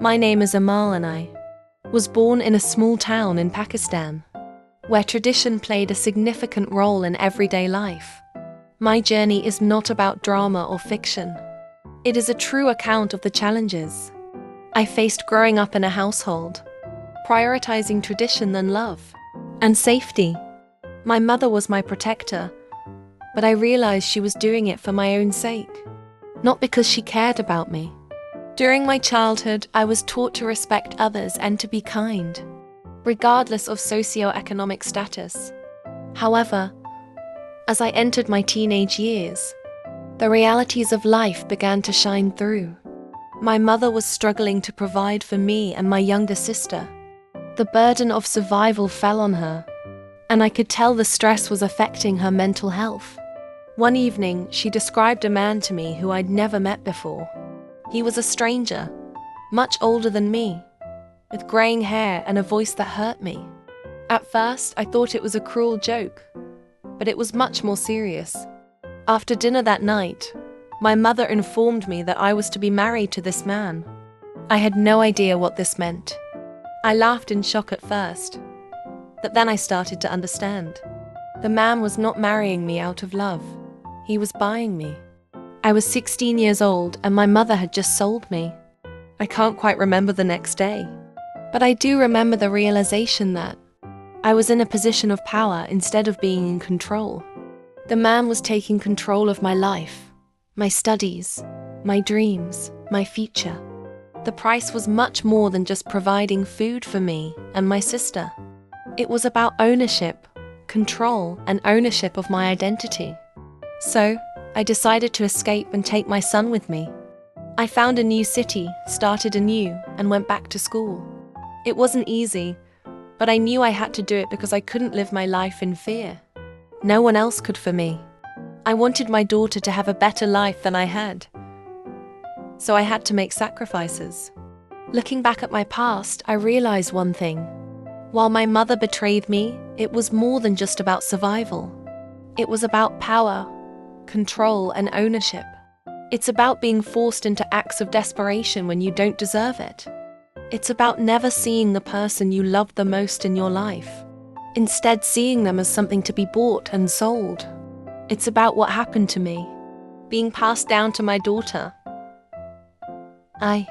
My name is Amal and I was born in a small town in Pakistan, where tradition played a significant role in everyday life. My journey is not about drama or fiction. It is a true account of the challenges I faced growing up in a household, prioritizing tradition than love and safety. My mother was my protector, but I realized she was doing it for my own sake, not because she cared about me. During my childhood, I was taught to respect others and to be kind, regardless of socioeconomic status. However, as I entered my teenage years, the realities of life began to shine through. My mother was struggling to provide for me and my younger sister. The burden of survival fell on her, and I could tell the stress was affecting her mental health. One evening, she described a man to me who I'd never met before. He was a stranger, much older than me, with graying hair and a voice that hurt me. At first, I thought it was a cruel joke, but it was much more serious. After dinner that night, my mother informed me that I was to be married to this man. I had no idea what this meant. I laughed in shock at first, but then I started to understand. The man was not marrying me out of love. He was buying me. I was 16 years old and my mother had just sold me. I can't quite remember the next day, but I do remember the realization that I was in a position of power instead of being in control. The man was taking control of my life, my studies, my dreams, my future. The price was much more than just providing food for me and my sister. It was about ownership, control, and ownership of my identity. So, I decided to escape and take my son with me. I found a new city, started anew, and went back to school. It wasn't easy, but I knew I had to do it because I couldn't live my life in fear. No one else could for me. I wanted my daughter to have a better life than I had. So I had to make sacrifices. Looking back at my past, I realized one thing. While my mother betrayed me, it was more than just about survival. It was about power, control, and ownership. It's about being forced into acts of desperation when you don't deserve it. It's about never seeing the person you love the most in your life, instead seeing them as something to be bought and sold. It's about what happened to me, being passed down to my daughter. I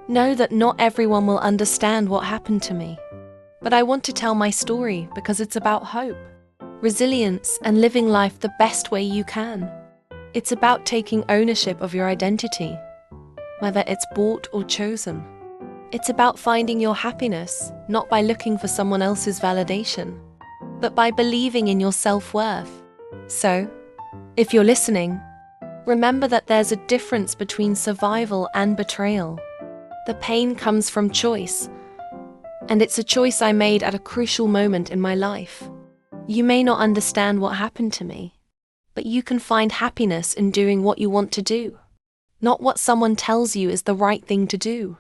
know that not everyone will understand what happened to me, but I want to tell my story because it's about hope, resilience, and living life the best way you can. It's about taking ownership of your identity, whether it's bought or chosen. It's about finding your happiness, not by looking for someone else's validation, but by believing in your self-worth. So, if you're listening, remember that there's a difference between survival and betrayal. The pain comes from choice, and it's a choice I made at a crucial moment in my life. You may not understand what happened to me, but you can find happiness in doing what you want to do, not what someone tells you is the right thing to do.